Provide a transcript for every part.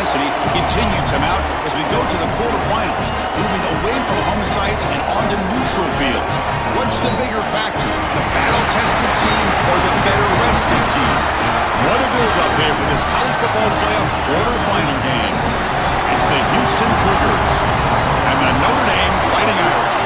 intensity continue to mount as we go to the quarterfinals, moving away from home sites and onto neutral fields. What's the bigger factor, the battle-tested team or the better-rested team? What a build-up here for this college football playoff quarterfinal game. It's the Houston Cougars and the Notre Dame Fighting Irish.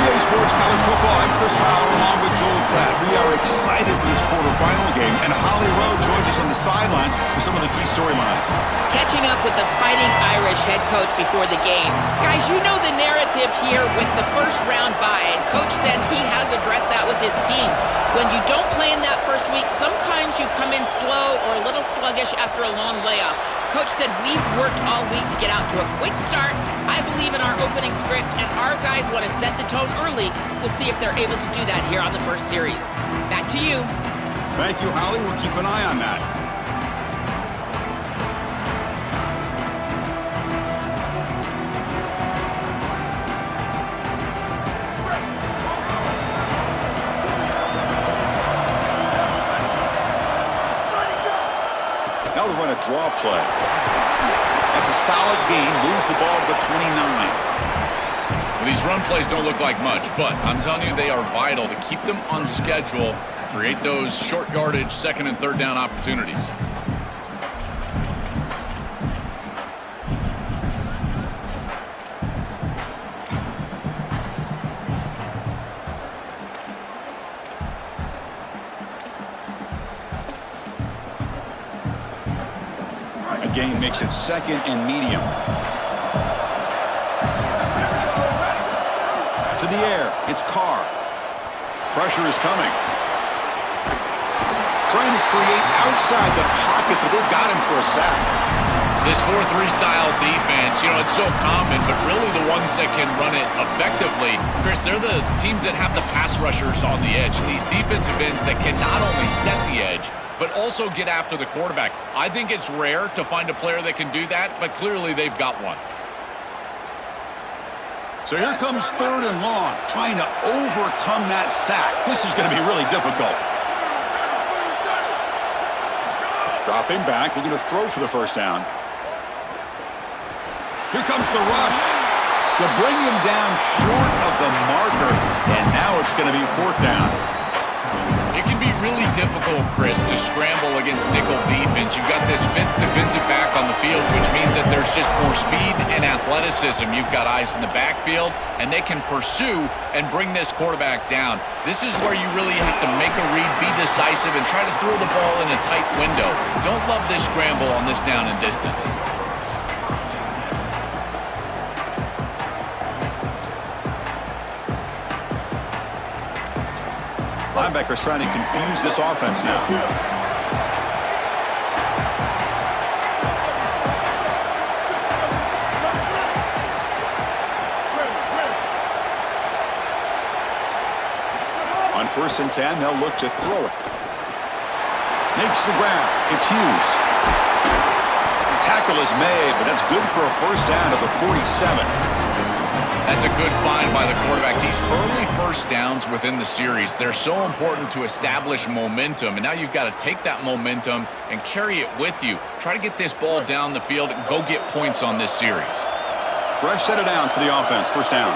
EA Sports College Football, I'm Chris Fowler along with Joel Klatt. We are excited for this quarterfinal game, and Holly Rowe joins us on the sidelines for some of the key storylines. Catching up with the Fighting Irish head coach before the game. Guys, you know the narrative here with the first round bye, and Coach said he has addressed that with his team. When you don't play in that first week, sometimes you come in slow or a little sluggish after a long layoff. Coach said we've worked all week to get out to a quick start. I believe in our opening script, and our guys want to set the tone early. We'll see if they're able to do that here on the first series. Back to you. Thank you, Holly. We'll keep an eye on that. Now we run a draw play. That's a solid gain. Moves the ball to the 29. Well, these run plays don't look like much, but I'm telling you, they are vital to keep them on schedule, create those short yardage second and third down opportunities. Gain makes it second and medium. To the air, it's Carr. Pressure is coming. Trying to create outside the pocket, but they've got him for a sack. This 4-3 style defense, you know, it's so common, but really the ones that can run it effectively, Chris, they're the teams that have the pass rushers on the edge. And these defensive ends that can not only set the edge, but also get after the quarterback. I think it's rare to find a player that can do that, but clearly they've got one. So here comes third and long, trying to overcome that sack. This is going to be really difficult. Dropping back, looking to throw for the first down. Here comes the rush to bring him down short of the marker, and now it's going to be fourth down. It can be really difficult, Chris, to scramble against nickel defense. You've got this fifth defensive back on the field, which means that there's just more speed and athleticism. You've got eyes in the backfield, and they can pursue and bring this quarterback down. This is where you really have to make a read, be decisive, and try to throw the ball in a tight window. Don't love this scramble on this down and distance. Linebackers trying to confuse this offense now. On 1st and 10, they'll look to throw it. Makes the grab. It's Hughes. Tackle is made, but that's good for a first down to the 47. That's a good find by the quarterback. These early first downs within the series, they're so important to establish momentum. And now you've got to take that momentum and carry it with you. Try to get this ball down the field and go get points on this series. Fresh set of downs for the offense. First down.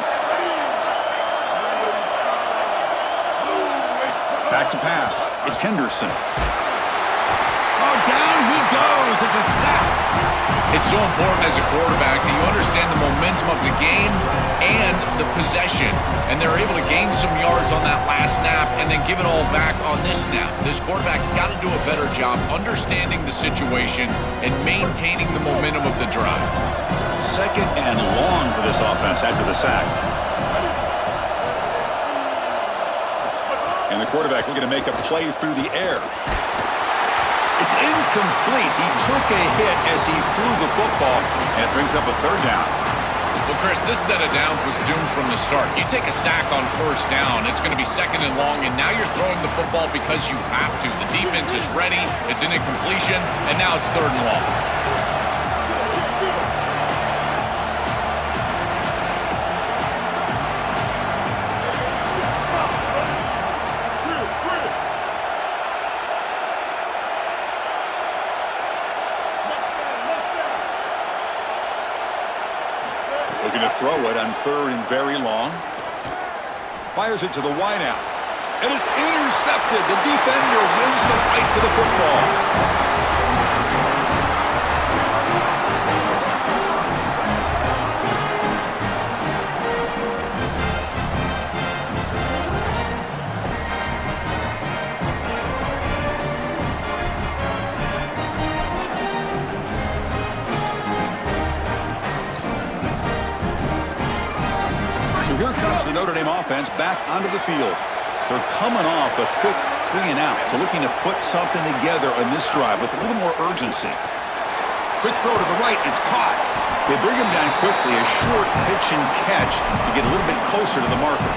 Back to pass. It's Henderson. Oh, down he goes. It's a sack. It's so important as a quarterback that you understand the momentum of the game and the possession. And they're able to gain some yards on that last snap and then give it all back on this snap. This quarterback's got to do a better job understanding the situation and maintaining the momentum of the drive. Second and long for this offense after the sack. And the quarterback looking to make a play through the air. It's incomplete. He took a hit as he threw the football, and it brings up a third down. Well, Chris, this set of downs was doomed from the start. You take a sack on first down, it's going to be second and long, and now you're throwing the football because you have to. The defense is ready, it's an incompletion, and now it's third and long. on 3rd and very long. Fires it to the wideout. It is intercepted. The defender wins the fight for the football. So here comes the Notre Dame offense back onto the field. They're coming off a quick 3-and-out, so looking to put something together on this drive with a little more urgency. Quick throw to the right, it's caught. They bring him down quickly, a short pitch and catch to get a little bit closer to the marker.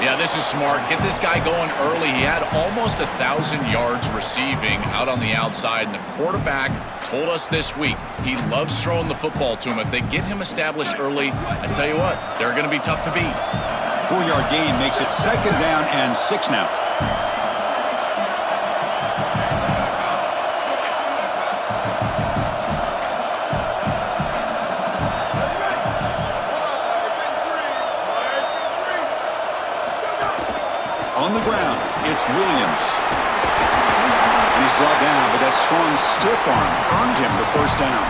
Yeah, this is smart. Get this guy going early. He had almost 1,000 yards receiving out on the outside, and the quarterback told us this week he loves throwing the football to him. If they get him established early, I tell you what, they're going to be tough to beat. 4-yard gain makes it 2nd down and 6 now. On the ground, it's Williams. And he's brought down, but that strong stiff arm earned him the 1st down.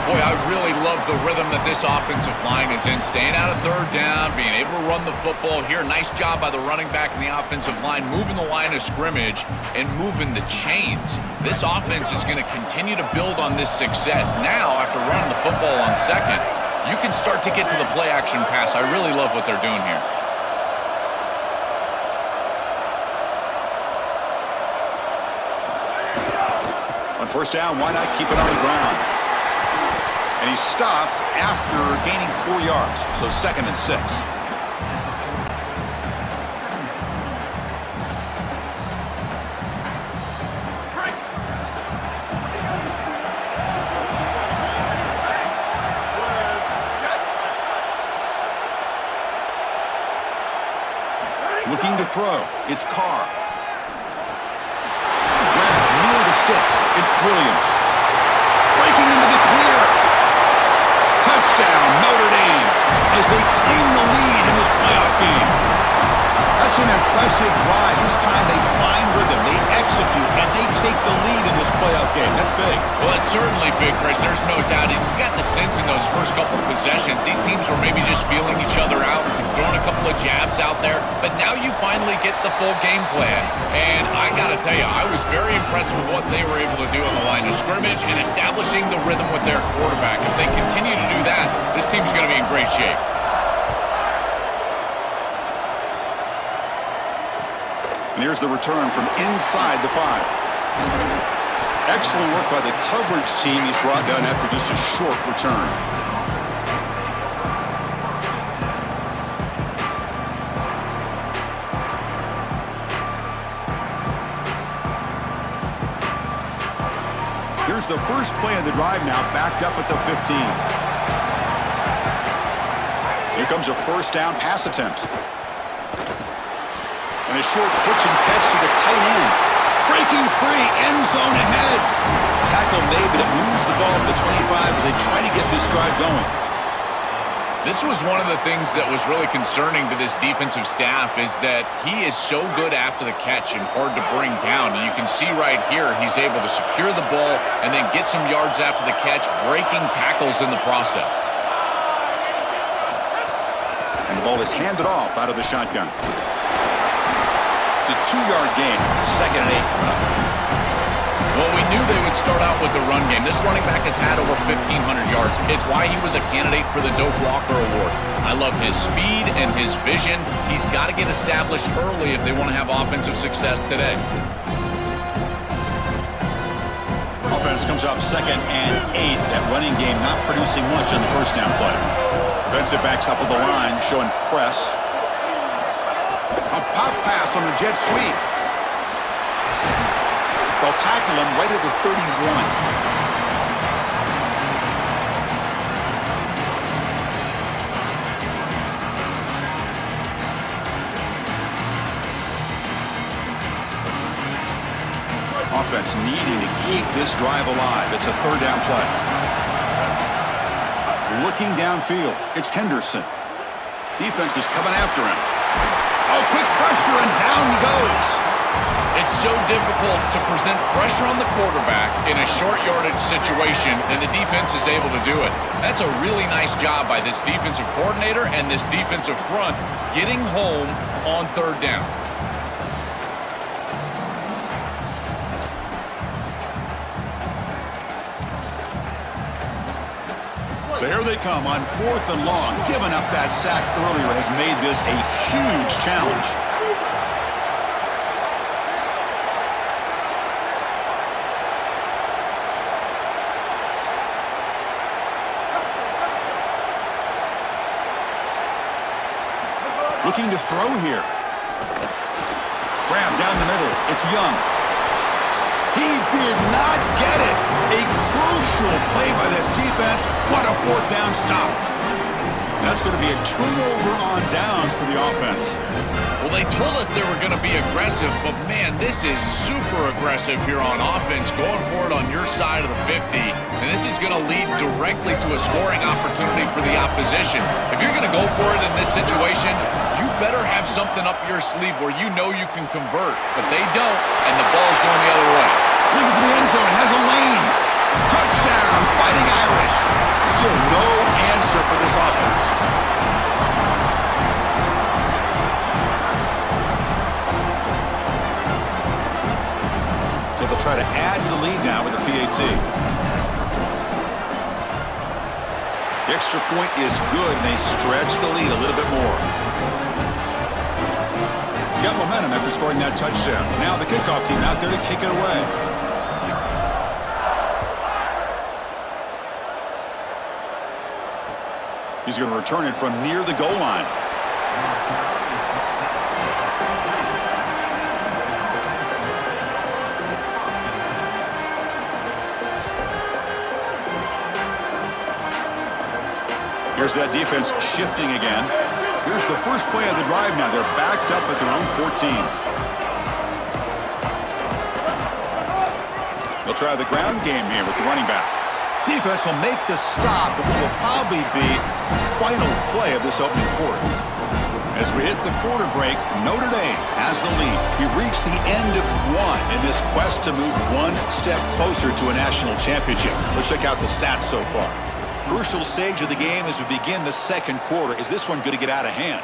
Boy, I really love the rhythm that this offensive line is in. Staying out of 3rd down, being able to run the football here. Nice job by the running back and the offensive line, moving the line of scrimmage and moving the chains. This offense is going to continue to build on this success. Now, after running the football on 2nd, you can start to get to the play-action pass. I really love what they're doing here. On 1st down, why not keep it on the ground? And he stopped after gaining 4 yards, so 2nd and 6. Looking to throw, it's Carr. Near the sticks, it's Williams. Breaking into the clear. Touchdown, Notre Dame, as they claim the lead in this playoff game. That's an impressive drive. This time they find rhythm, they execute, and they take the lead in this playoff game. That's big. Well, that's certainly big, Chris. There's no doubt. You got the sense in those first couple of possessions, these teams were maybe just feeling each other out, throwing a couple of jabs out there. But now you finally get the full game plan. And I got to tell you, I was very impressed with what they were able to do on the line of scrimmage and establishing the rhythm with their quarterback. If they continue to do that, this team's going to be in great shape. And here's the return from inside the 5. Excellent work by the coverage team. He's brought down after just a short return. Here's the first play of the drive now, backed up at the 15. Here comes a 1st down pass attempt. And a short pitch and catch to the tight end. Breaking free, end zone ahead. Tackle made, but it moves the ball to the 25 as they try to get this drive going. This was one of the things that was really concerning to this defensive staff is that he is so good after the catch and hard to bring down. And you can see right here he's able to secure the ball and then get some yards after the catch, breaking tackles in the process. And the ball is handed off out of the shotgun. It's a 2-yard gain. 2nd and 8 coming up. Well, we knew they would start out with the run game. This running back has had over 1,500 yards. It's why he was a candidate for the Doak Walker Award. I love his speed and his vision. He's got to get established early if they want to have offensive success today. Offense comes up 2nd and 8. That running game not producing much on the 1st down play. Defensive backs up with the line, showing press. A pop pass on the jet sweep. They'll tackle him right at the 31. Offense needing to keep this drive alive. It's a 3rd down play. looking downfield. It's Henderson. Defense is coming after him. Oh, quick pressure, and down he goes. It's so difficult to present pressure on the quarterback in a short yardage situation, and the defense is able to do it. That's a really nice job by this defensive coordinator and this defensive front getting home on third down. So here they come on 4th and long. Giving up that sack earlier has made this a huge challenge. Looking to throw here. Grab down the middle. It's Young. He did not get it. A crucial play by this defense. What a 4th down stop. That's going to be a turnover on downs for the offense. Well, they told us they were going to be aggressive, but man, this is super aggressive here on offense, going for it on your side of the 50, and this is going to lead directly to a scoring opportunity for the opposition. If you're going to go for it in this situation, you better have something up your sleeve where you know you can convert, but they don't, and the ball's going the other way. Looking for the end zone, has a lane. Touchdown, Fighting Irish. Still no answer for this offense. So they'll try to add to the lead now with the PAT. The extra point is good, and they stretch the lead a little bit more. Got momentum after scoring that touchdown. Now the kickoff team out there to kick it away. He's going to return it from near the goal line. Here's that defense shifting again. Here's the first play of the drive now. They're backed up at their own 14. They'll try the ground game here with the running back. Defense will make the stop, but what will probably be the final play of this opening quarter. As we hit the quarter break, Notre Dame has the lead. We've reached the end of one in this quest to move one step closer to a national championship. Let's check out the stats so far. Crucial stage of the game as we begin the second quarter. Is this one going to get out of hand?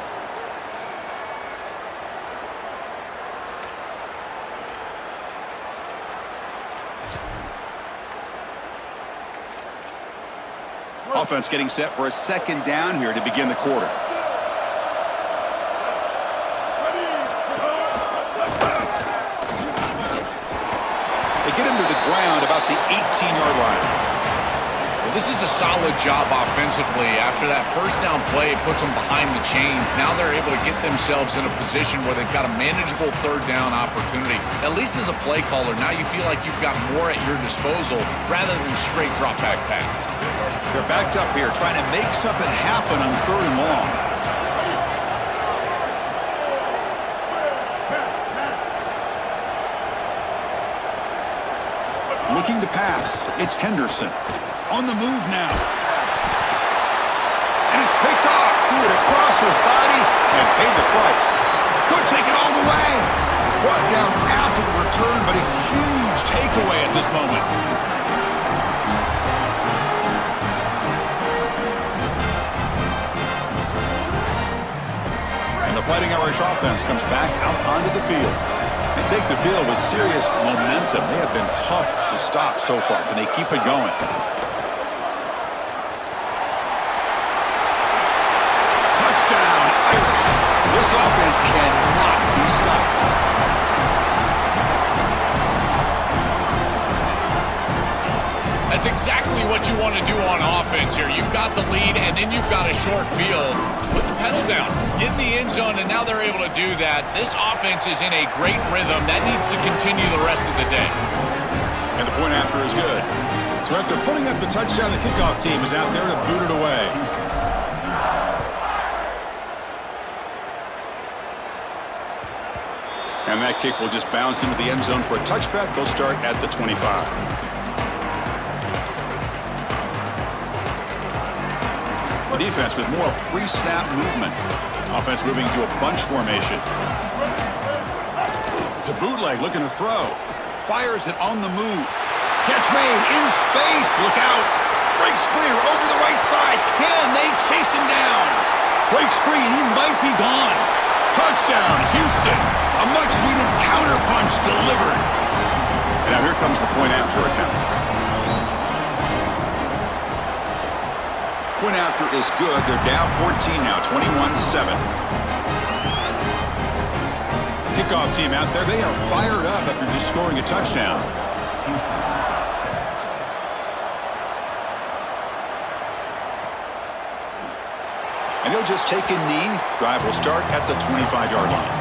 Offense getting set for a second down here to begin the quarter. They get him to the ground about the 18-yard line. Well, this is a solid job offensively. After that first down play, it puts them behind the chains. Now they're able to get themselves in a position where they've got a manageable third down opportunity. At least as a play caller, now you feel like you've got more at your disposal rather than straight drop back pass. They're backed up here trying to make something happen on 3rd and long. Looking to pass. It's Henderson. On the move now. And it's picked off. Threw it across his body and paid the price. Could take it all the way. Brought down after the return, but a huge takeaway at this moment. And the Fighting Irish offense comes back out onto the field. They take the field with serious momentum. They have been tough to stop so far. Can they keep it going? Touchdown, Irish. This offense cannot be stopped. That's exactly what you want to do on offense here. You've got the lead, and then you've got a short field. Put the pedal down, get in the end zone, and now they're able to do that. This offense is in a great rhythm. That needs to continue the rest of the day. And the point after is good. So after putting up the touchdown, the kickoff team is out there to boot it away. And that kick will just bounce into the end zone for a touchback. They'll start at the 25. Defense with more pre-snap movement. Offense moving into a bunch formation. It's a bootleg looking to throw. Fires it on the move. Catch made in space. Look out. Breaks clear over the right side. Can they chase him down? Breaks free and he might be gone. Touchdown, Houston. A much-needed counter-punch delivered. And now here comes the point-after attempt. Point-after is good. They're down 14 now, 21-7. Kickoff team out there. They are fired up after just scoring a touchdown. And he'll just take a knee. Drive will start at the 25-yard line.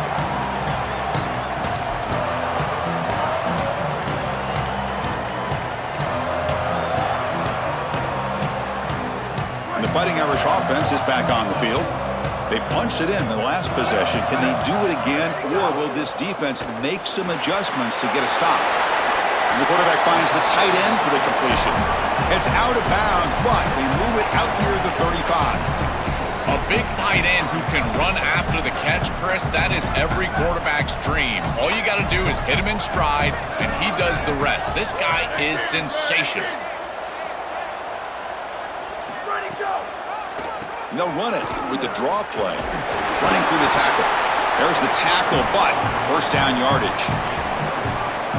And the Fighting Irish offense is back on the field. They punched it in the last possession. Can they do it again, or will this defense make some adjustments to get a stop? And the quarterback finds the tight end for the completion. It's out of bounds, but they move it out near the 35. A big tight end who can run after the catch, Chris, that is every quarterback's dream. All you got to do is hit him in stride, and he does the rest. This guy is sensational. And they'll run it with the draw play. Running through the tackle. There's the tackle, but first down yardage.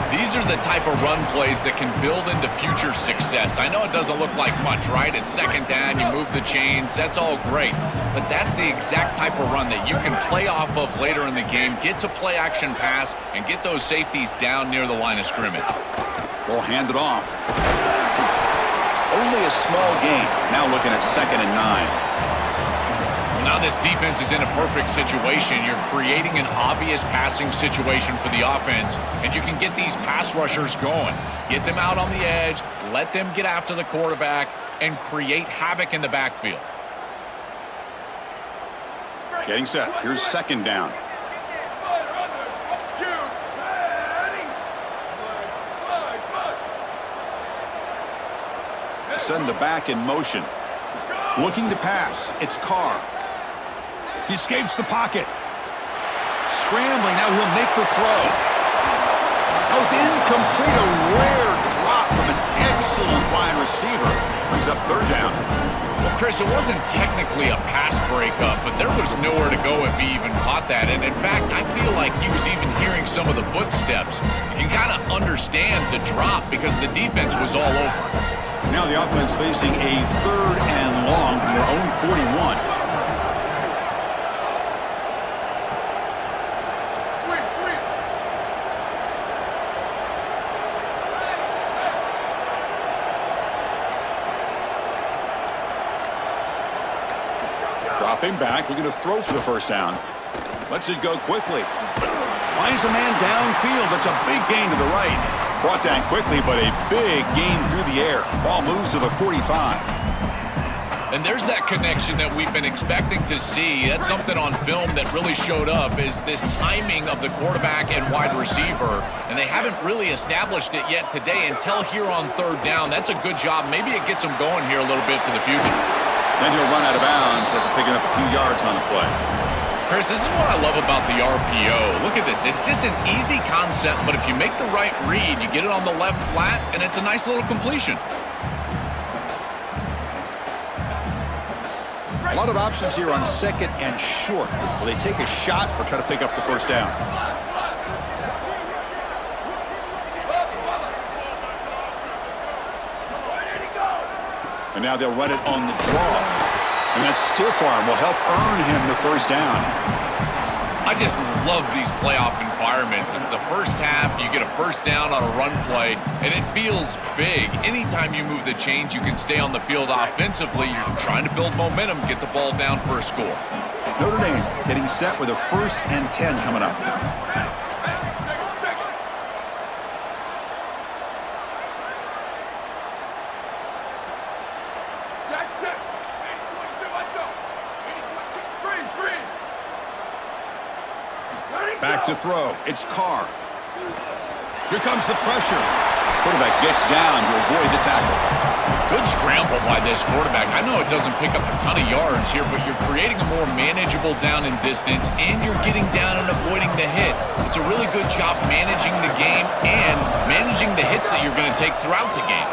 These are the type of run plays that can build into future success. I know it doesn't look like much, right? It's second down, you move the chains, that's all great. But that's the exact type of run that you can play off of later in the game, get to play action pass, and get those safeties down near the line of scrimmage. We'll hand it off. Only a small gain. Now looking at 2nd and 9. Now this defense is in a perfect situation. You're creating an obvious passing situation for the offense, and you can get these pass rushers going. Get them out on the edge, let them get after the quarterback, and create havoc in the backfield. Getting set. Here's 2nd down. Send the back in motion. Looking to pass. It's Carr. He escapes the pocket. Scrambling. Now he'll make the throw. Oh, it's incomplete. A rare drop from an excellent wide receiver. Brings up 3rd down. Well, Chris, it wasn't technically a pass breakup, but there was nowhere to go if he even caught that. And in fact, I feel like he was even hearing some of the footsteps. You can kind of understand the drop because the defense was all over. Now the offense facing a 3rd and long from their own 41. Dropping back, looking to throw for the first down. Lets it go quickly. Finds a man downfield. That's a big gain to the right. Brought down quickly, but a big gain through the air. Ball moves to the 45. And there's that connection that we've been expecting to see. That's something on film that really showed up, is this timing of the quarterback and wide receiver. And they haven't really established it yet today until here on 3rd down. That's a good job. Maybe it gets them going here a little bit for the future. Then he'll run out of bounds after picking up a few yards on the play. Chris, this is what I love about the RPO. Look at this. It's just an easy concept, but if you make the right read, you get it on the left flat, and it's a nice little completion. A lot of options here on 2nd and short. Will they take a shot or try to pick up the first down? And now they'll run it on the draw. And that stiff arm will help earn him the first down. I just love these playoff environments. It's the first half. You get a first down on a run play, and it feels big. Anytime you move the chains, you can stay on the field offensively. You're trying to build momentum, get the ball down for a score. Notre Dame getting set with a 1st and 10 coming up. Back to throw. It's Carr. Here comes the pressure. Quarterback gets down to avoid the tackle. Good scramble by this quarterback. I know it doesn't pick up a ton of yards here, but you're creating a more manageable down and distance, and you're getting down and avoiding the hit. It's a really good job managing the game and managing the hits that you're going to take throughout the game.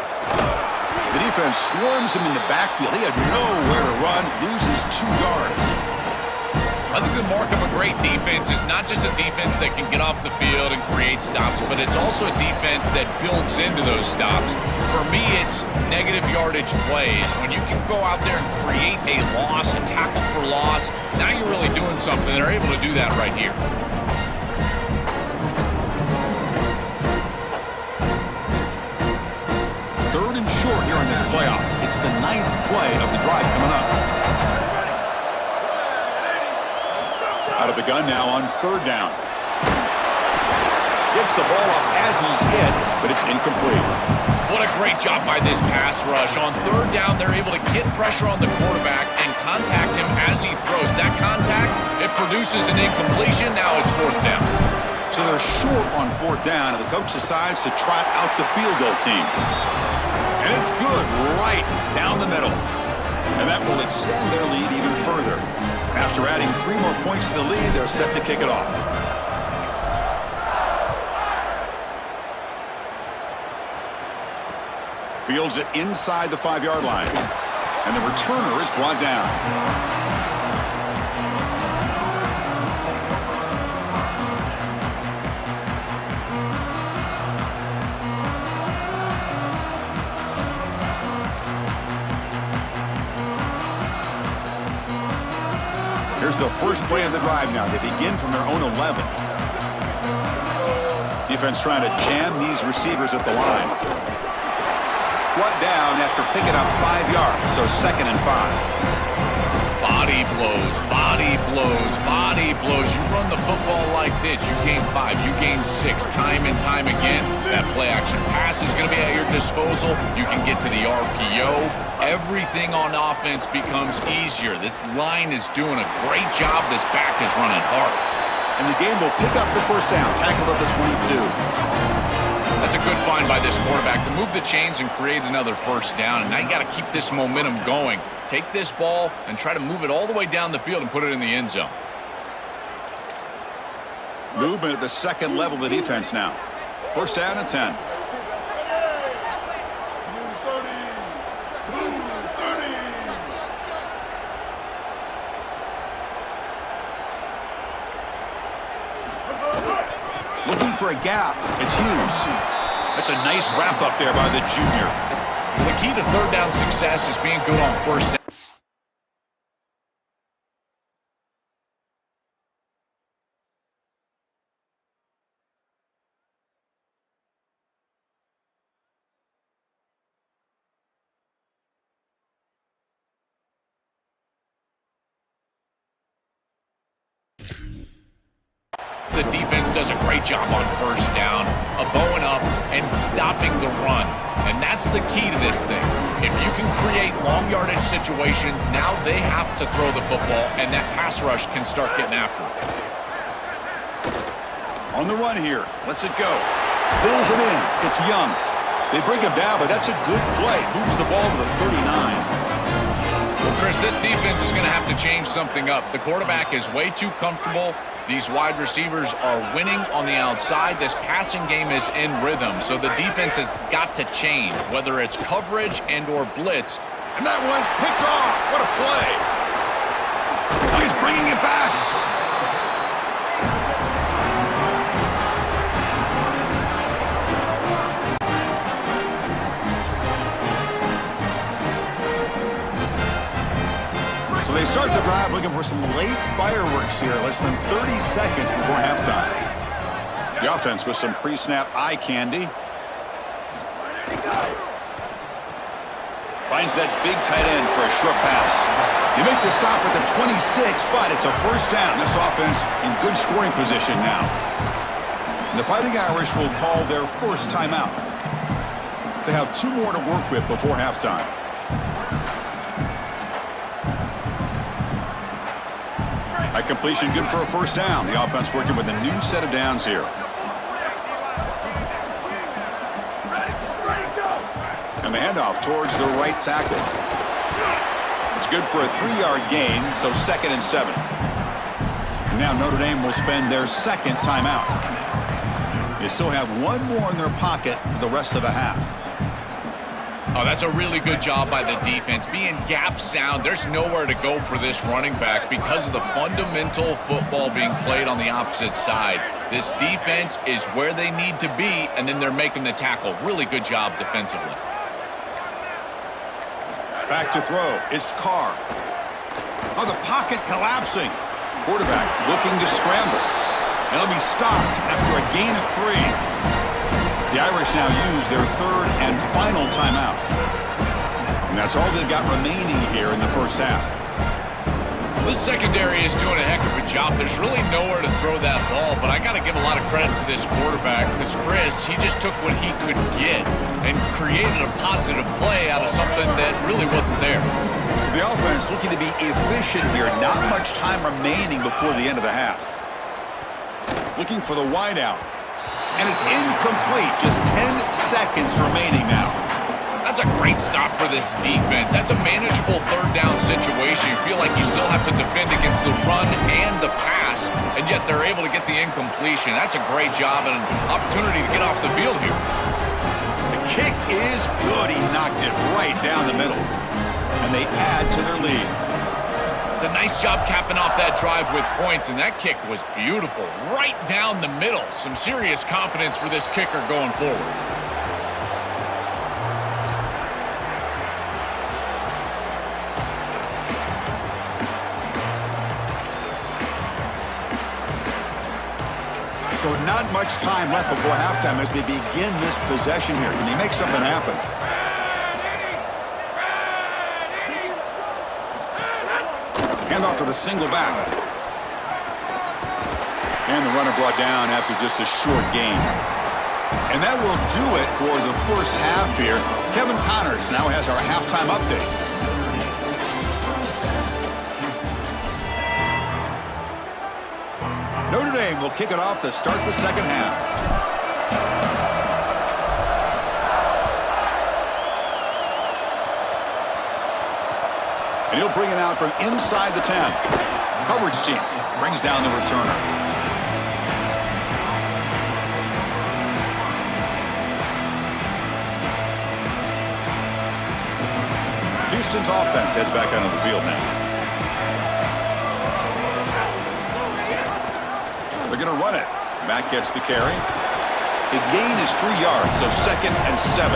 The defense swarms him in the backfield. He had nowhere to run, loses 2 yards. Another good mark of a great defense is not just a defense that can get off the field and create stops, but it's also a defense that builds into those stops. For me, it's negative yardage plays. When you can go out there and create a loss, a tackle for loss, now you're really doing something. They're able to do that right here. Third and short here in this playoff. It's the 9th play of the drive coming up. Out of the gun now on 3rd down. Gets the ball off as he's hit, but it's incomplete. What a great job by this pass rush. On 3rd down, they're able to get pressure on the quarterback and contact him as he throws. That contact, it produces an incompletion. Now it's 4th down. So they're short on 4th down, and the coach decides to trot out the field goal team. And it's good right down the middle. And that will extend their lead even further. After adding 3 more points to the lead, they're set to kick it off. Fields it inside the 5-yard line. And the returner is brought down. Here's the first play of the drive now. They begin from their own 11. Defense trying to jam these receivers at the line. Brought down after picking up 5 yards, so 2nd and 5. Body blows, body blows, body blows. You run the football like this, you gain 5, you gain 6, time and time again. That play action pass is going to be at your disposal. You can get to the RPO. Everything on offense becomes easier. This line is doing a great job. This back is running hard. And the game will pick up the first down, tackled at the 22. That's a good find by this quarterback to move the chains and create another first down. And now you got to keep this momentum going. Take this ball and try to move it all the way down the field and put it in the end zone. Movement at the 2nd level of the defense now. First down and 10. Looking for a gap. It's Hughes. That's a nice wrap up there by the junior. Well, the key to 3rd down success is being good on 1st down. The defense does a great job on 1st down of bowing up and stopping the run. And that's the key to this thing. If you can create long yardage situations, now they have to throw the football, and that pass rush can start getting after it. On the run here. Lets it go. Pulls it in. It's Young. They bring him down, but that's a good play. Moves the ball to the 39. Well, Chris, this defense is going to have to change something up. The quarterback is way too comfortable. These wide receivers are winning on the outside. This passing game is in rhythm, so the defense has got to change, whether it's coverage and or blitz. And that one's picked off. What a play. Oh, he's bringing it back. They start the drive looking for some late fireworks here, less than 30 seconds before halftime. The offense with some pre-snap eye candy. Finds that big tight end for a short pass. You make the stop at the 26, but it's a first down. This offense in good scoring position now. And the Fighting Irish will call their first timeout. They have 2 more to work with before halftime. That completion good for a first down. The offense working with a new set of downs here. And And the handoff towards the right tackle. It's good for a 3-yard gain, so 2nd and 7. And now Notre Dame will spend their second timeout. They still have one more in their pocket for the rest of the half. Oh, that's a really good job by the defense. Being gap sound, there's nowhere to go for this running back because of the fundamental football being played on the opposite side. This defense is where they need to be, and then they're making the tackle. Really good job defensively. Back to throw. It's Carr. Oh, the pocket collapsing. Quarterback looking to scramble. And it'll be stopped after a gain of 3. The Irish now use their 3rd and final timeout. And that's all they've got remaining here in the first half. This secondary is doing a heck of a job. There's really nowhere to throw that ball, but I got to give a lot of credit to this quarterback because Chris, he just took what he could get and created a positive play out of something that really wasn't there. So the offense looking to be efficient here. Not much time remaining before the end of the half. Looking for the wideout. And it's incomplete. Just 10 seconds remaining now. That's a great stop for this defense. That's a manageable 3rd down situation. You feel like you still have to defend against the run and the pass, and yet they're able to get the incompletion. That's a great job and an opportunity to get off the field here. The kick is good. He knocked it right down the middle. And they add to their lead. It's a nice job capping off that drive with points, and that kick was beautiful. Right down the middle. Some serious confidence for this kicker going forward. So not much time left before halftime as they begin this possession here. Can they make something happen? Handoff to the single back. And the runner brought down after just a short gain. And that will do it for the first half here. Kevin Connors now has our halftime update. Notre Dame will kick it off to start the second half. And he'll bring it out from inside the 10. Coverage team brings down the returner. Houston's offense heads back onto the field now. They're going to run it. Matt gets the carry. The gain is 3 yards, so 2nd and 7.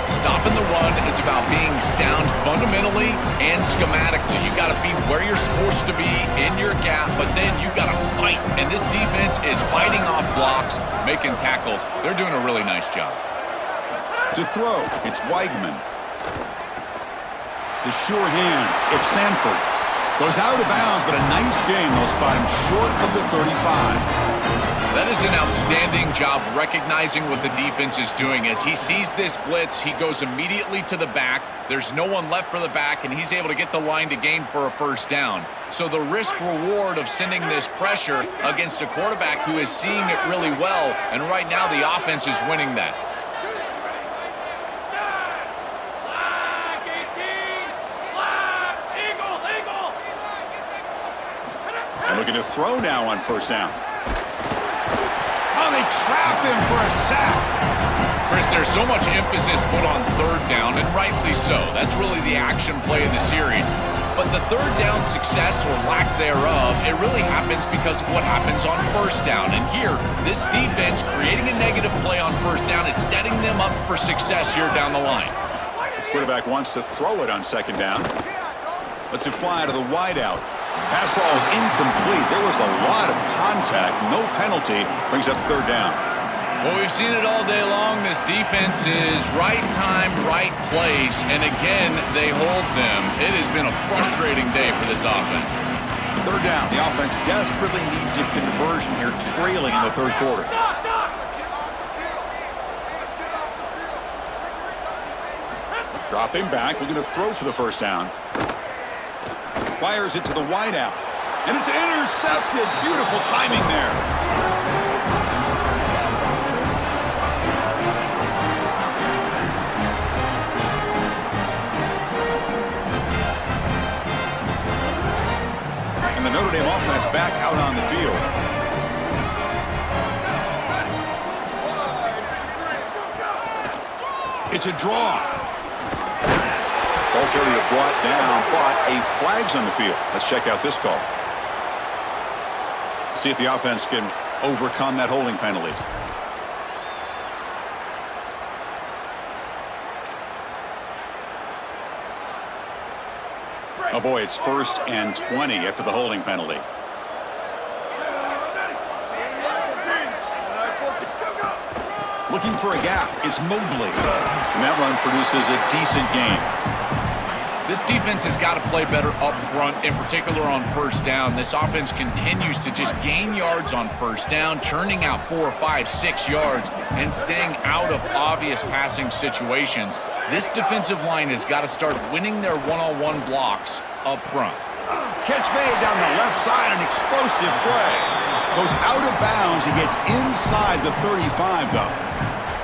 Stopping the run is about being sound fundamentally and schematically. You got to be where you're supposed to be in your gap, but then you got to fight. And this defense is fighting off blocks, making tackles. They're doing a really nice job. To throw, it's Weigman. The sure hands, it's Sanford. Goes out of bounds, but a nice game. They'll spot him short of the 35. That is an outstanding job recognizing what the defense is doing. As he sees this blitz, he goes immediately to the back. There's no one left for the back, and he's able to get the line to gain for a first down. So the risk-reward of sending this pressure against a quarterback who is seeing it really well, and right now the offense is winning that. And looking to throw now on first down. Oh, they trap him for a sack. Chris, there's so much emphasis put on 3rd down, and rightly so. That's really the action play of the series. But the 3rd down success or lack thereof, it really happens because of what happens on first down. And here, this defense creating a negative play on first down is setting them up for success here down the line. Quarterback wants to throw it on 2nd down. Lets it fly to the wideout. Pass ball is incomplete. There was a lot of contact. No penalty. Brings up 3rd down. Well, we've seen it all day long. This defense is right time, right place. And again, they hold them. It has been a frustrating day for this offense. 3rd down. The offense desperately needs a conversion here, trailing in the 3rd quarter. Dropping back. Looking to throw for the first down. Fires it to the wideout. And it's intercepted. Beautiful timing there. Notre Dame offense back out on the field. It's a draw. Ball carrier brought down, but a flag's on the field. Let's check out this call. See if the offense can overcome that holding penalty. Oh boy, it's 1st and 20 after the holding penalty. Looking for a gap. It's Mobley. And that run produces a decent gain. This defense has got to play better up front, in particular on first down. This offense continues to just gain yards on first down, churning out 4, 5, 6 yards, and staying out of obvious passing situations. This defensive line has got to start winning their one-on-one blocks up front. Catch made down the left side, an explosive play. Goes out of bounds. He gets inside the 35, though.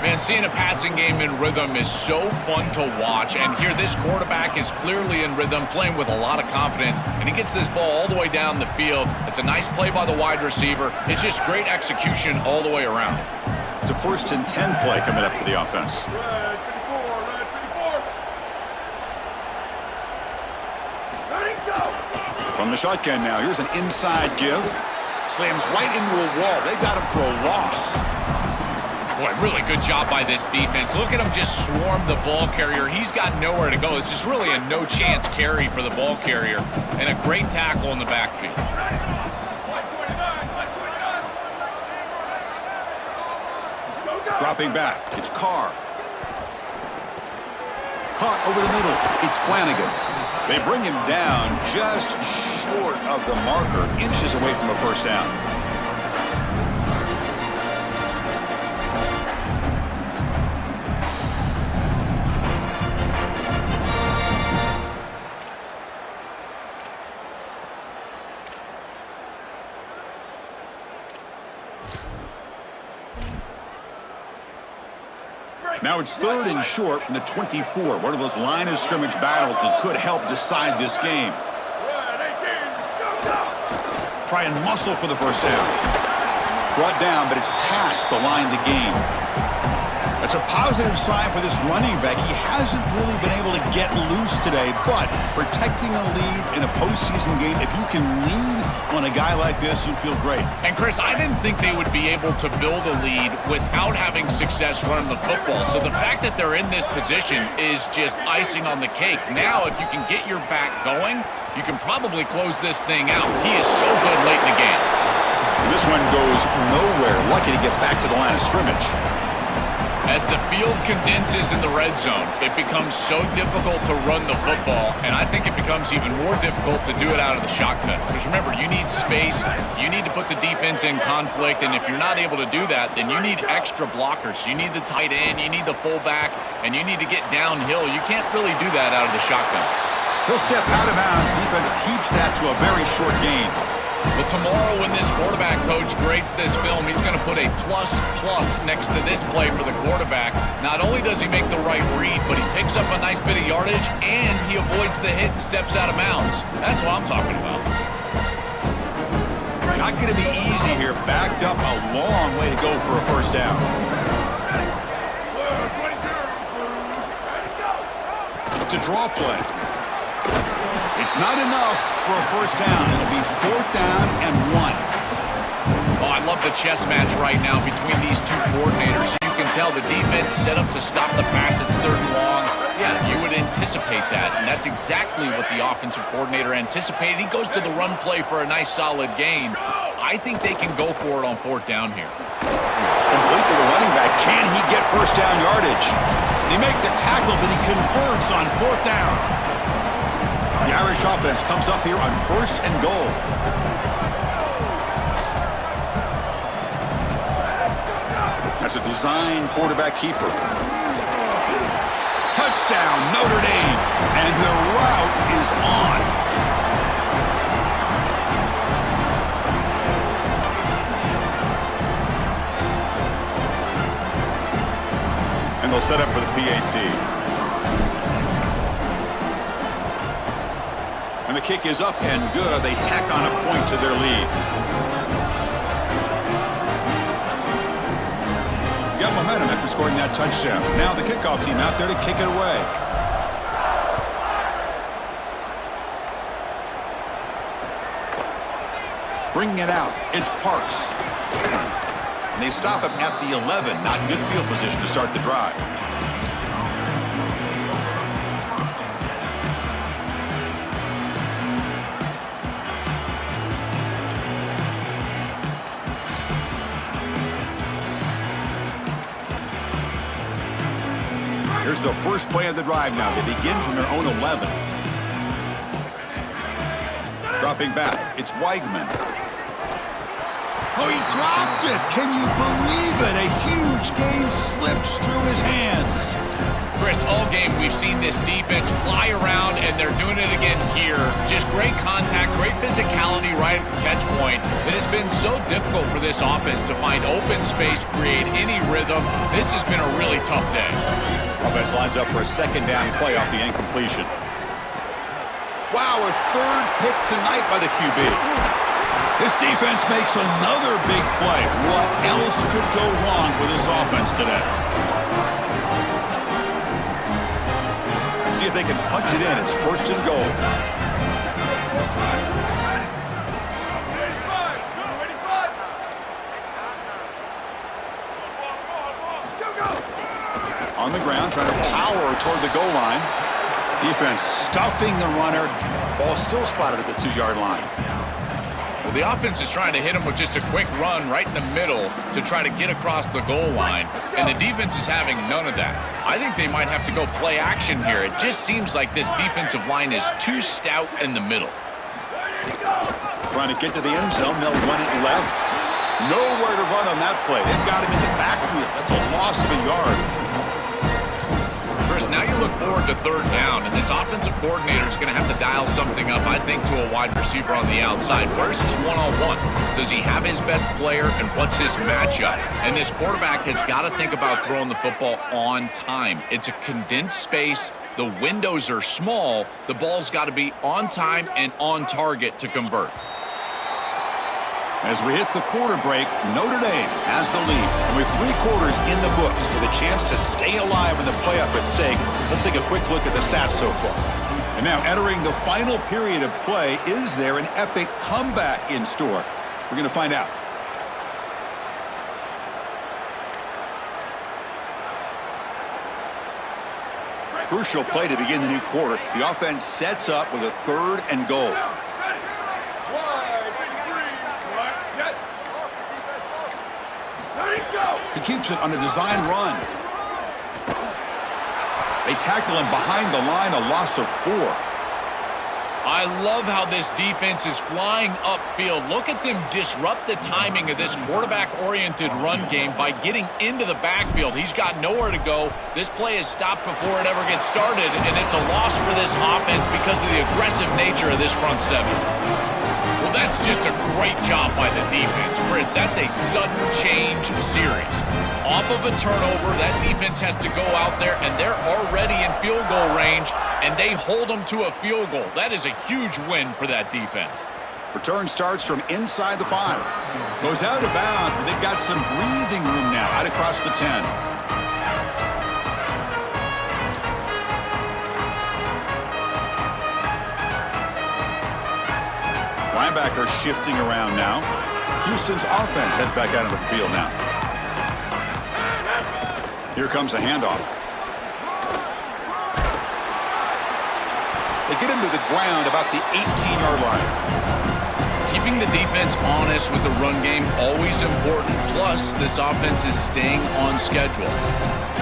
Man, seeing a passing game in rhythm is so fun to watch. And here, this quarterback is clearly in rhythm, playing with a lot of confidence. And he gets this ball all the way down the field. It's a nice play by the wide receiver. It's just great execution all the way around. It's a 1st and 10 play coming up for the offense. From the shotgun now, here's an inside give. Slams right into a wall. They got him for a loss. Boy, really good job by this defense. Look at him just swarm the ball carrier. He's got nowhere to go. It's just really a no-chance carry for the ball carrier. And a great tackle in the backfield. Dropping back. It's Carr. Caught over the middle. It's Flanagan. They bring him down just short of the marker, inches away from a first down. Now it's 3rd and short from the 24. One of those line of scrimmage battles that could help decide this game. Try and muscle for the first down. Brought down, but it's past the line to gain. That's a positive sign for this running back. He hasn't really been able to get loose today, but protecting a lead in a postseason game, if you can lean on a guy like this, you feel great. And Chris, I didn't think they would be able to build a lead without having success running the football. So the fact that they're in this position is just icing on the cake. Now, if you can get your back going, you can probably close this thing out. He is so good late in the game. This one goes nowhere. Lucky to get back to the line of scrimmage. As the field condenses in the red zone, it becomes so difficult to run the football, and I think it becomes even more difficult to do it out of the shotgun. Because remember, you need space, you need to put the defense in conflict, and if you're not able to do that, then you need extra blockers. You need the tight end, you need the fullback, and you need to get downhill. You can't really do that out of the shotgun. He'll step out of bounds. Defense keeps that to a very short gain. But tomorrow when this quarterback coach grades this film, he's going to put a plus next to this play for the quarterback. Not only does he make the right read, but he picks up a nice bit of yardage, and he avoids the hit and steps out of bounds. That's what I'm talking about. Not going to be easy here. Backed up a long way to go for a first down. It's a draw play. It's not enough for a first down. It'll be 4th down and 1. Oh, I love the chess match right now between these two coordinators. You can tell the defense set up to stop the pass. It's 3rd and long. Yeah, you would anticipate that, and that's exactly what the offensive coordinator anticipated. He goes to the run play for a nice solid gain. I think they can go for it on 4th down here. Complete to the running back. Can he get first down yardage? They make the tackle, but he converts on 4th down. The Irish offense comes up here on 1st and goal. That's a design quarterback keeper. Touchdown, Notre Dame. And the route is on. And they'll set up for the PAT. And the kick is up and good. They tack on a point to their lead. Got momentum after scoring that touchdown. Now the kickoff team out there to kick it away. Bringing it out, it's Parks. And they stop him at the 11. Not good field position to start the drive. Here's the first play of the drive now. They begin from their own 11. Dropping back, it's Weigman. Oh, he dropped it! Can you believe it? A huge gain slips through his hands. Chris, all game we've seen this defense fly around, and they're doing it again here. Just great contact, great physicality right at the catch point. It has been so difficult for this offense to find open space, create any rhythm. This has been a really tough day. Offense lines up for a second down play off the incompletion. Wow, a third pick tonight by the QB. This defense makes another big play. What else could go wrong for this offense today? See if they can punch it in. It's first and goal. On the ground, trying to power toward the goal line. Defense stuffing the runner. Ball still spotted at the 2-yard line. Well, the offense is trying to hit him with just a quick run right in the middle to try to get across the goal line, and the defense is having none of that. I think they might have to go play action here. It just seems like this defensive line is too stout in the middle. Trying to get to the end zone. They'll run it left. Nowhere to run on that play. They've got him in the backfield. That's a loss of a yard. Chris, now you look forward to third down, and this offensive coordinator is going to have to dial something up, I think, to a wide receiver on the outside. Where's his one-on-one? Does he have his best player, and what's his matchup? And this quarterback has got to think about throwing the football on time. It's a condensed space. The windows are small. The ball's got to be on time and on target to convert. As we hit the quarter break, Notre Dame has the lead. And with 3 quarters in the books with a chance to stay alive in the playoff at stake, let's take a quick look at the stats so far. And now entering the final period of play, is there an epic comeback in store? We're going to find out. Crucial play to begin the new quarter. The offense sets up with a 3rd and goal. He keeps it on a design run. They tackle him behind the line, a loss of 4. I love how this defense is flying upfield. Look at them disrupt the timing of this quarterback-oriented run game by getting into the backfield. He's got nowhere to go. This play is stopped before it ever gets started, and it's a loss for this offense because of the aggressive nature of this front 7. Well, that's just a great job by the defense, Chris. That's a sudden change series. Off of a turnover, that defense has to go out there, and they're already in field goal range, and they hold them to a field goal. That is a huge win for that defense. Return starts from inside the 5. Goes out of bounds, but they've got some breathing room now out across the 10. Linebacker shifting around now. Houston's offense heads back out of the field now. Here comes a handoff. They get him to the ground about the 18-yard line. Keeping the defense honest with the run game, always important. Plus, this offense is staying on schedule.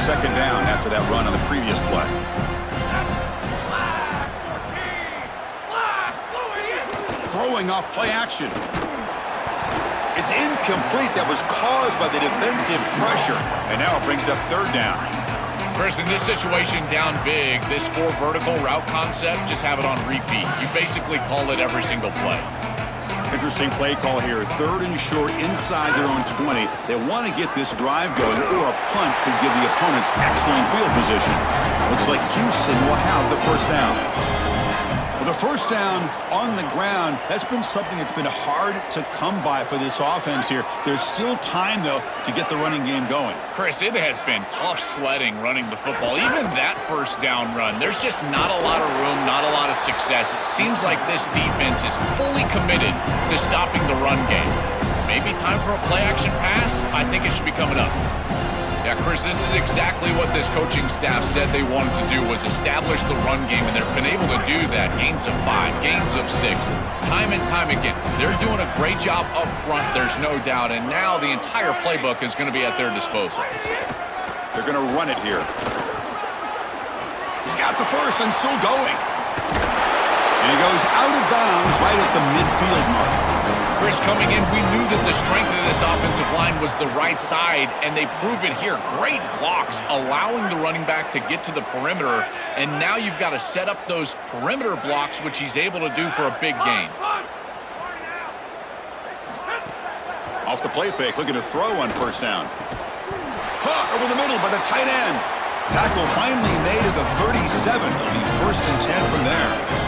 Second down after that run on the previous play. Throwing off play action. It's incomplete. That was caused by the defensive pressure. And now it brings up third down. Chris, in this situation, down big, this 4 vertical route concept, just have it on repeat. You basically call it every single play. Interesting play call here. 3rd and short inside their own 20. They want to get this drive going, or a punt could give the opponents excellent field position. Looks like Houston will have the first down. Well, With a first down on the ground, that's been something that's been hard to come by for this offense here. There's still time, though, to get the running game going. Chris, it has been tough sledding running the football. Even that first down run, there's just not a lot of room, not a lot of success. It seems like this defense is fully committed to stopping the run game. Maybe time for a play-action pass? I think it should be coming up. Yeah, Chris, this is exactly what this coaching staff said they wanted to do, was establish the run game, and they've been able to do that. Gains of 5, gains of 6, time and time again. They're doing a great job up front, there's no doubt, and now the entire playbook is going to be at their disposal. They're going to run it here. He's got the first and still going. And he goes out of bounds right at the midfield mark. Chris, coming in, we knew that the strength of this offensive line was the right side, and they prove it here. Great blocks, allowing the running back to get to the perimeter, and now you've got to set up those perimeter blocks, which he's able to do for a big gain. Off the play fake, looking to throw on first down. Caught over the middle by the tight end. Tackle finally made at the 37. It'll be first and 10 from there.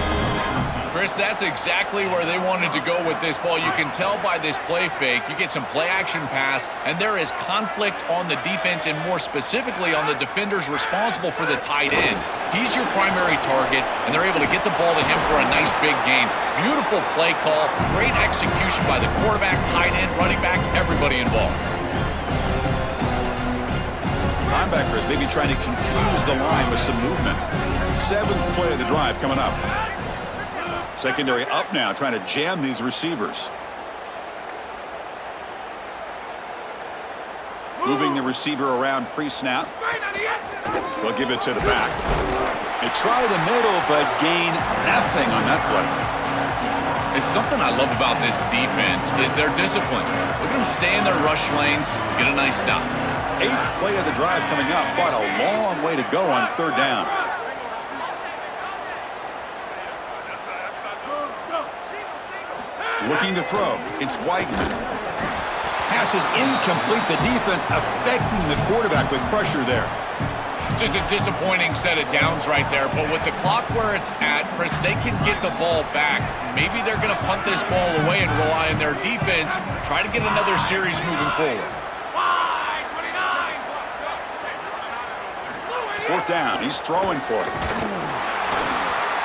Chris, that's exactly where they wanted to go with this ball. You can tell by this play fake. You get some play-action pass, and there is conflict on the defense, and more specifically on the defenders responsible for the tight end. He's your primary target, and they're able to get the ball to him for a nice big gain. Beautiful play call, great execution by the quarterback, tight end, running back, everybody involved. Linebackers maybe trying to confuse the line with some movement. 7th play of the drive coming up. Secondary up now, trying to jam these receivers. Moving the receiver around pre-snap. They'll give it to the back. They try the middle, but gain nothing on that play. It's something I love about this defense is their discipline. Look at them stay in their rush lanes, get a nice stop. 8th play of the drive coming up, but a long way to go on 3rd down. Looking to throw. It's Weigman. Pass is incomplete. The defense affecting the quarterback with pressure there. It's just a disappointing set of downs right there, but with the clock where it's at, Chris, they can get the ball back. Maybe they're going to punt this ball away and rely on their defense, try to get another series moving forward. 4th down. He's throwing for it.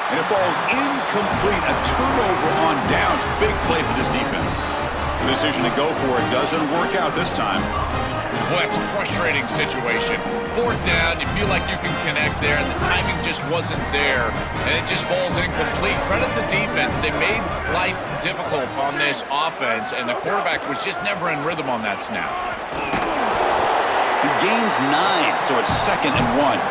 And it falls incomplete. A turnover on downs. Big play for this defense. The decision to go for it doesn't work out this time. Boy, it's a frustrating situation. 4th down, you feel like you can connect there, and the timing just wasn't there, and it just falls incomplete. Credit the defense. They made life difficult on this offense, and the quarterback was just never in rhythm on that snap. He gains 9, so it's 2nd and 1.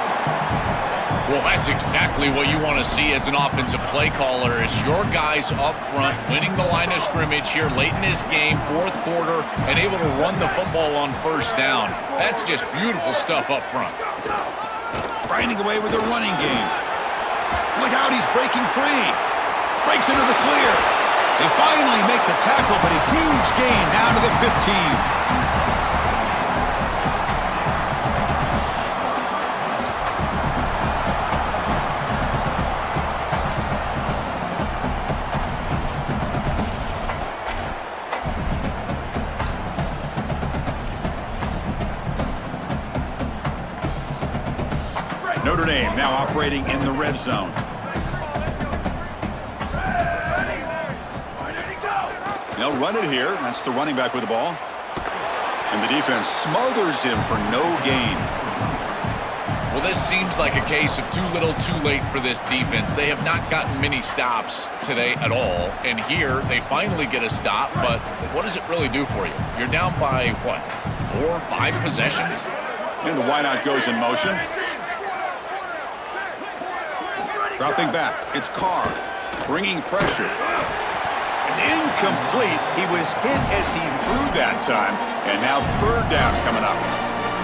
Well, that's exactly what you want to see as an offensive play caller, is your guys up front winning the line of scrimmage here late in this game, 4th quarter, and able to run the football on first down. That's just beautiful stuff up front. Grinding away with their running game. Look out, he's breaking free. Breaks into the clear. They finally make the tackle, but a huge gain down to the 15. Notre Dame now operating in the red zone. They'll run it here. That's the running back with the ball. And the defense smothers him for no gain. Well, this seems like a case of too little, too late for this defense. They have not gotten many stops today at all. And here, they finally get a stop. But what does it really do for you? You're down by, what, 4 or 5 possessions? And the wideout goes in motion. Dropping back, it's Carr, bringing pressure. It's incomplete. He was hit as he threw that time, and now 3rd down coming up.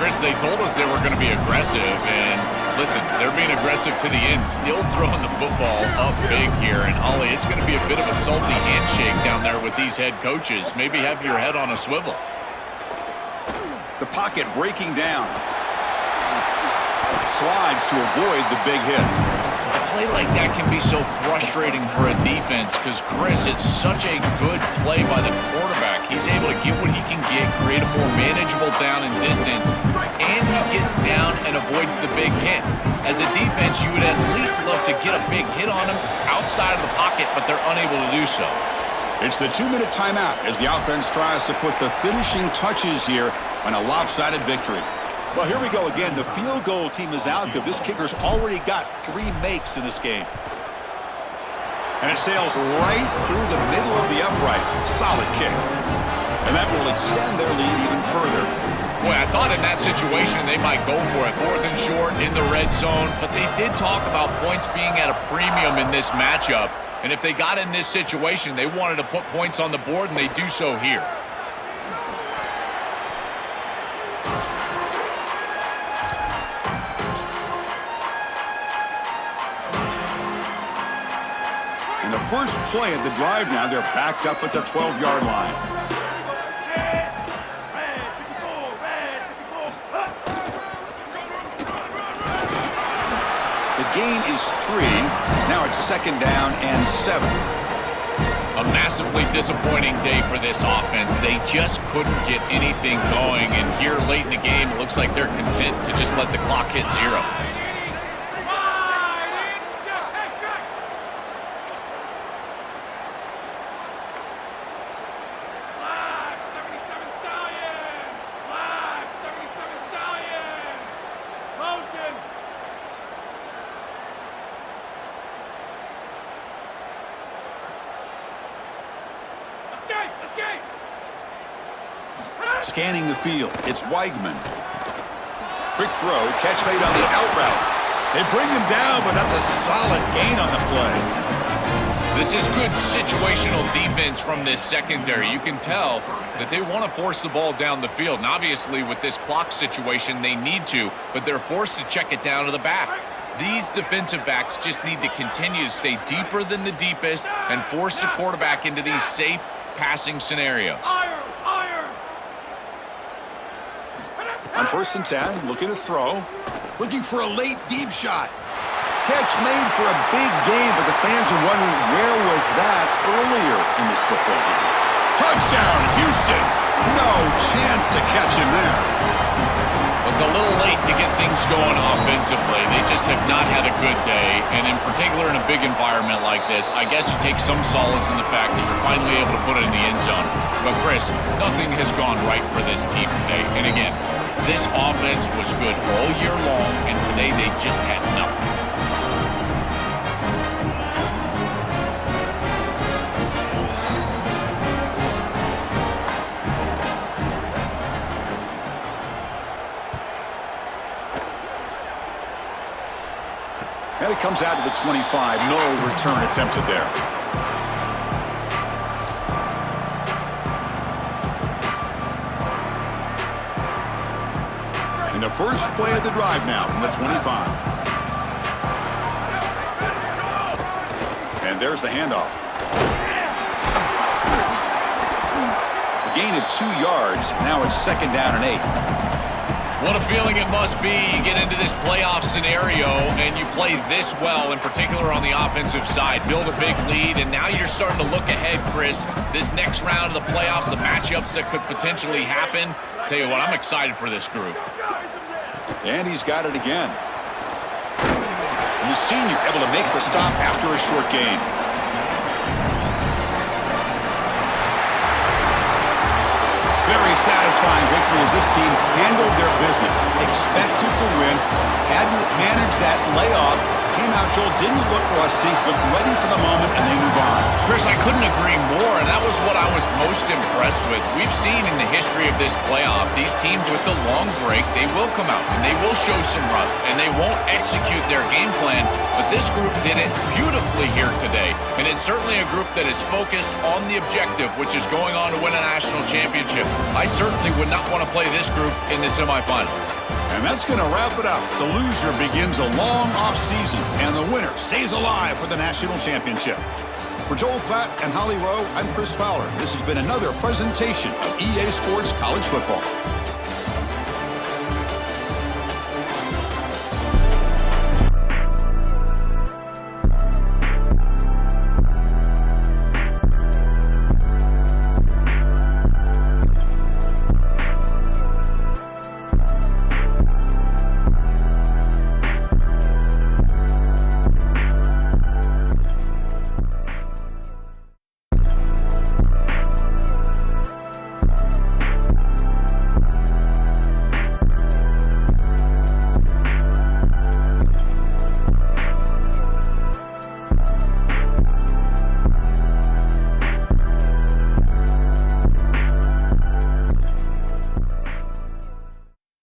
Chris, they told us they were going to be aggressive, and listen, they're being aggressive to the end, still throwing the football up big here. And Ollie, it's going to be a bit of a salty handshake down there with these head coaches. Maybe have your head on a swivel. The pocket breaking down. Slides to avoid the big hit. play like that can be so frustrating for a defense because, Chris, it's such a good play by the quarterback. He's able to get what he can get, create a more manageable down and distance, and he gets down and avoids the big hit. As a defense, you would at least love to get a big hit on him outside of the pocket, but they're unable to do so. It's the 2-minute timeout as the offense tries to put the finishing touches here on a lopsided victory. Well, here we go again. The field goal team is out there. This kicker's already got 3 makes in this game. And it sails right through the middle of the uprights. Solid kick. And that will extend their lead even further. Boy, I thought in that situation they might go for it. 4th and short in the red zone. But they did talk about points being at a premium in this matchup. And if they got in this situation, they wanted to put points on the board, and they do so here. In the first play of the drive now, they're backed up at the 12-yard line. The gain is 3. Now it's 2nd down and 7. A massively disappointing day for this offense. They just couldn't get anything going. And here late in the game, it looks like they're content to just let the clock hit 0. Scanning the field, it's Weigman. Quick throw, catch made on the out route. They bring him down, but that's a solid gain on the play. This is good situational defense from this secondary. You can tell that they want to force the ball down the field. And obviously, with this clock situation, they need to, but they're forced to check it down to the back. These defensive backs just need to continue to stay deeper than the deepest and force the quarterback into these safe passing scenarios. On 1st and 10, looking to throw. Looking for a late deep shot. Catch made for a big gain, but the fans are wondering where was that earlier in this football game. Touchdown, Houston! No chance to catch him there. It's a little late to get things going offensively. They just have not had a good day, and in particular in a big environment like this, I guess you take some solace in the fact that you're finally able to put it in the end zone. But Chris, nothing has gone right for this team today. And again, this offense was good all year long, and today they just had nothing. And it comes out to the 25. No return attempted there. In the first play of the drive now from the 25. And there's the handoff. A gain of 2 yards. Now it's 2nd down and 8. What a feeling it must be. You get into this playoff scenario and you play this well, in particular on the offensive side. Build a big lead, and now you're starting to look ahead, Chris. This next round of the playoffs, the matchups that could potentially happen. Tell you what, I'm excited for this group. And he's got it again. And the senior able to make the stop after a short gain. Very satisfying victory as this team handled their business. Expected to win. Had to manage that layoff. Came out, Joel, didn't look rusty, looked ready for the moment, and they move on. Chris, I couldn't agree more, and that was what I was most impressed with. We've seen in the history of this playoff, these teams with the long break, they will come out, and they will show some rust, and they won't execute their game plan, but this group did it beautifully here today, and it's certainly a group that is focused on the objective, which is going on to win a national championship. I certainly would not want to play this group in the semifinal. And that's going to wrap it up. The loser begins a long offseason, and the winner stays alive for the national championship. For Joel Klatt and Holly Rowe, I'm Chris Fowler. This has been another presentation of EA Sports College Football.